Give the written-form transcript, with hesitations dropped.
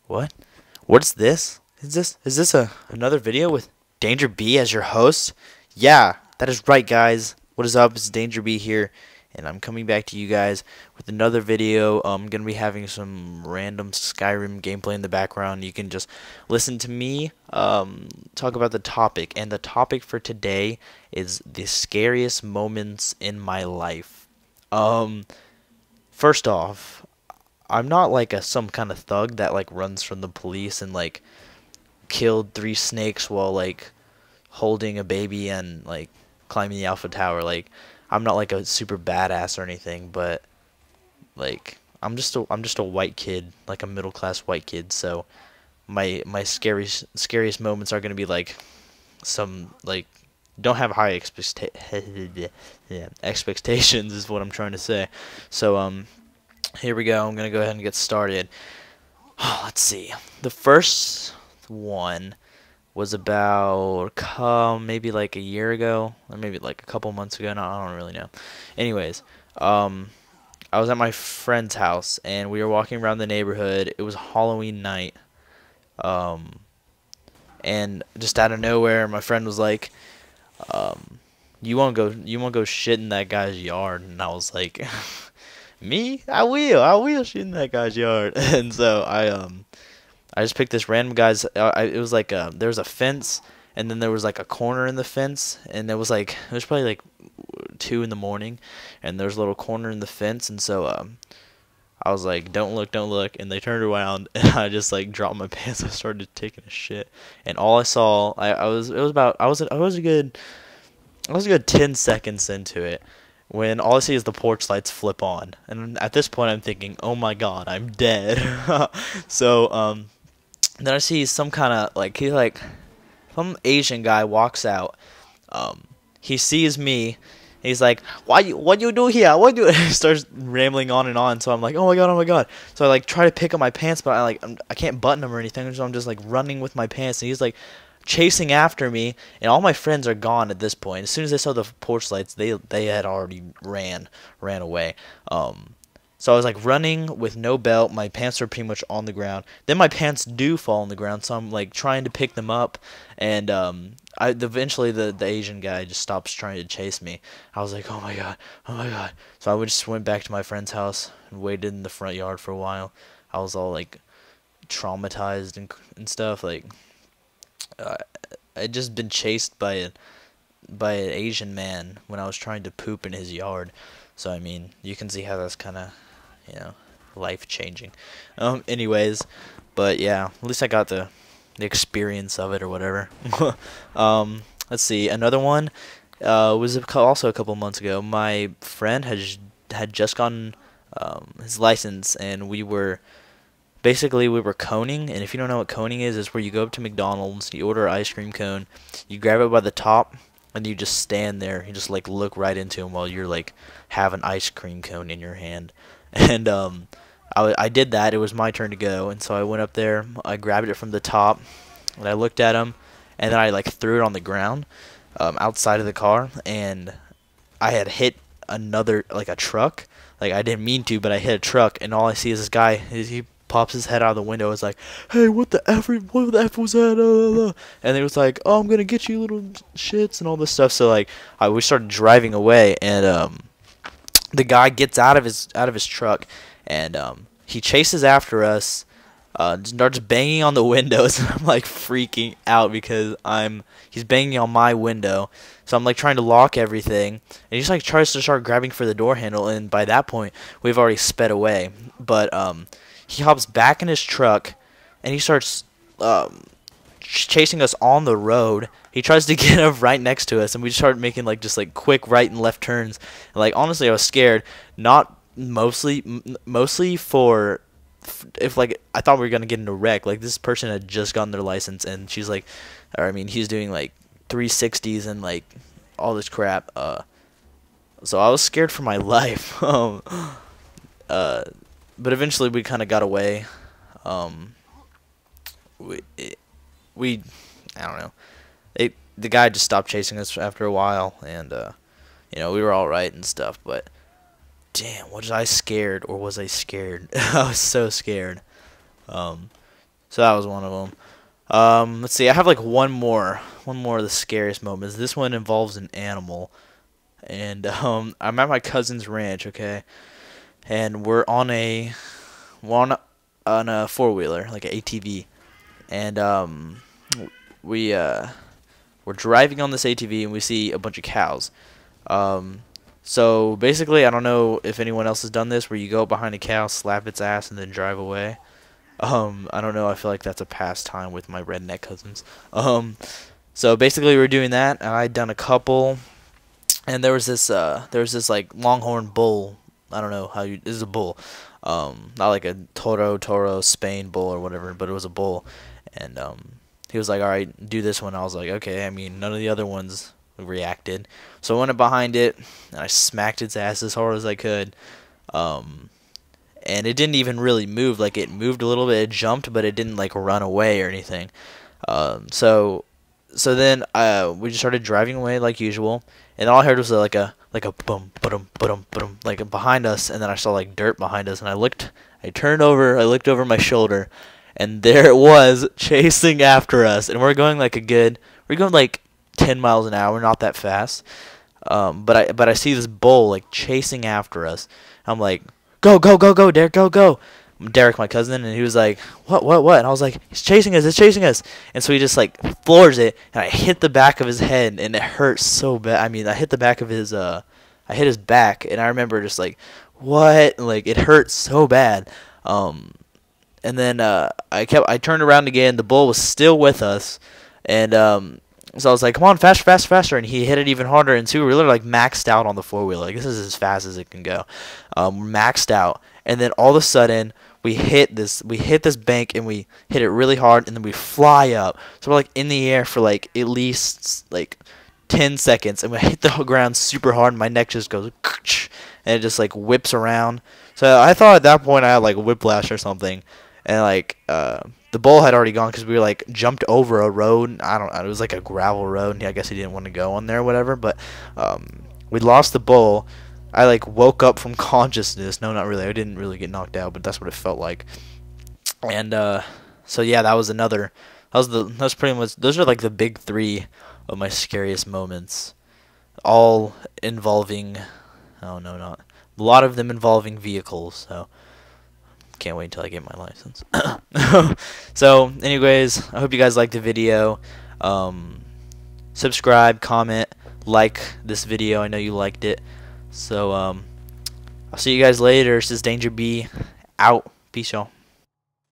What? What's this? Is this another video with Danger B as your host? Yeah, that is right, guys. What is up? It's Danger B here, and I'm coming back to you guys with another video. I'm gonna be having some random Skyrim gameplay in the background. You can just listen to me talk about the topic, and the topic for today is the scariest moments in my life. First off, I'm not like some kind of thug that like runs from the police and like killed 3 snakes while like holding a baby and like climbing the Alpha Tower. Like I'm not like a super badass or anything, but like I'm just a white kid, like a middle class white kid. So my scariest moments are gonna be like some like don't have high yeah, expectations is what I'm trying to say. So here we go. I'm gonna go ahead and get started. Let's see. The first one was about maybe like a year ago, or maybe like a couple months ago. No, I don't really know. Anyways, I was at my friend's house and we were walking around the neighborhood. It was Halloween night, um, and just out of nowhere, my friend was like, You won't go shit in that guy's yard?" And I was like, "Me? I will shit in that guy's yard." And so I just picked this random guy's. It was like there was a fence, and then there was like a corner in the fence, and it was probably like 2 in the morning, and there was a little corner in the fence, and so I was like, "Don't look, don't look," and they turned around, and I just like dropped my pants. I started taking a shit, and all I saw, I was it was about I was a good 10 seconds into it when all I see is the porch lights flip on, and at this point I'm thinking, "Oh my God, I'm dead." So then I see some kind of like some Asian guy walks out. He sees me. He's like, what you do here? What you?" He starts rambling on and on. So I'm like, "Oh my God, oh my God." So I like try to pick up my pants, but I can't button them or anything. So I'm just like running with my pants, and he's like chasing after me, and all my friends are gone at this point. As soon as they saw the porch lights, they had already ran away. So I was like running with no belt. My pants are pretty much on the ground. Then my pants do fall on the ground, so I'm like trying to pick them up, and eventually the Asian guy just stops trying to chase me. I was like, "Oh my God, oh my God!" So I just went back to my friend's house and waited in the front yard for a while. I was all like traumatized and stuff. Like uh, I'd just been chased by an Asian man when I was trying to poop in his yard. So I mean, you can see how that's kind of, life changing. Anyways, but yeah, at least I got the experience of it or whatever. Let's see, another one was also a couple months ago. My friend had just gotten his license, and we were coning. And if you don't know what coning is, it's where you go up to McDonald's, you order an ice cream cone, you grab it by the top, and you just stand there. You just like look right into him while you're like have an ice cream cone in your hand. And I did that. It was my turn to go, and so I went up there. I grabbed it from the top, and I looked at him, and then I like threw it on the ground outside of the car, and I had hit another like a truck. Like I didn't mean to, but I hit a truck, and all I see is this guy. He pops his head out of the window. It's like, "Hey, what the F was that?" And it was like, "Oh, I'm gonna get you, little shits," and all this stuff. So like, we started driving away, and the guy gets out of his truck, and he chases after us, starts banging on the windows, and I'm like freaking out because he's banging on my window. So I'm like trying to lock everything, and he just like tries to start grabbing for the door handle, and by that point we've already sped away. But he hops back in his truck, and he starts chasing us on the road. He tries to get up right next to us, and we start making like just like quick right and left turns. And like honestly, I was scared. Not mostly for if like I thought we were gonna get in a wreck. Like this person had just gotten their license, and she's like, or I mean, he's doing like 360s and like all this crap. So I was scared for my life. But eventually we kind of got away. We I don't know. The guy just stopped chasing us after a while, and we were all right and stuff. But damn, was I scared or was I scared? I was so scared. So that was one of them. Let's see. I have like one more of the scariest moments. This one involves an animal, and I'm at my cousin's ranch. Okay, and we're on a four-wheeler, like an ATV, and we we're driving on this ATV and we see a bunch of cows. Um, so basically, I don't know if anyone else has done this, where you go behind a cow, slap its ass, and then drive away. I don't know. I feel like that's a pastime with my redneck cousins. So basically, we were doing that, and I'd done a couple, and there was this like longhorn bull. I don't know how you. This is a bull, not like a Toro, Spain bull or whatever, but it was a bull, and he was like, "All right, do this one." I was like, "Okay." I mean, none of the other ones reacted, so I went up behind it and I smacked its ass as hard as I could. Um, and it didn't even really move. Like, it moved a little bit, it jumped, but it didn't like run away or anything. Um, so so then we just started driving away like usual, and all I heard was like a boom, boom, boom, boom, like behind us, and then I saw like dirt behind us, and I turned over, I looked over my shoulder, and there it was chasing after us, and we're going like 10 miles an hour, not that fast. But I see this bull like chasing after us. I'm like, go, go, go, go, Derek, go, go. Derek, my cousin, and he was like, what? And I was like, he's chasing us, it's chasing us. And so he just like floors it, and I hit the back of his head, and it hurt so bad. I mean, I hit the back of his, I hit his back, and I remember just like, what? Like, it hurt so bad. And then I turned around again. The bull was still with us, and so I was like, "Come on, faster, faster, faster!" And he hit it even harder. And so we were literally like maxed out on the four-wheeler. Like, this is as fast as it can go, maxed out. And then all of a sudden, we hit this bank, and we hit it really hard, and then we fly up. So we're like in the air for like at least like 10 seconds, and we hit the ground super hard, and my neck just goes, and it just like whips around. So I thought at that point I had like whiplash or something. And like the bull had already gone because we were like jumped over a road. I don't know, it was like a gravel road, and I guess he didn't want to go on there or whatever. But we lost the bull. I like woke up from consciousness. No, not really. I didn't really get knocked out, but that's what it felt like. And so yeah, that was another. That was pretty much. Those are like the big three of my scariest moments, all involving. Oh no, not a lot of them involving vehicles. So. Can't wait until I get my license. So, anyways, I hope you guys liked the video. Subscribe, comment, like this video. I know you liked it. So, I'll see you guys later. This is Danger B. Out. Peace, y'all.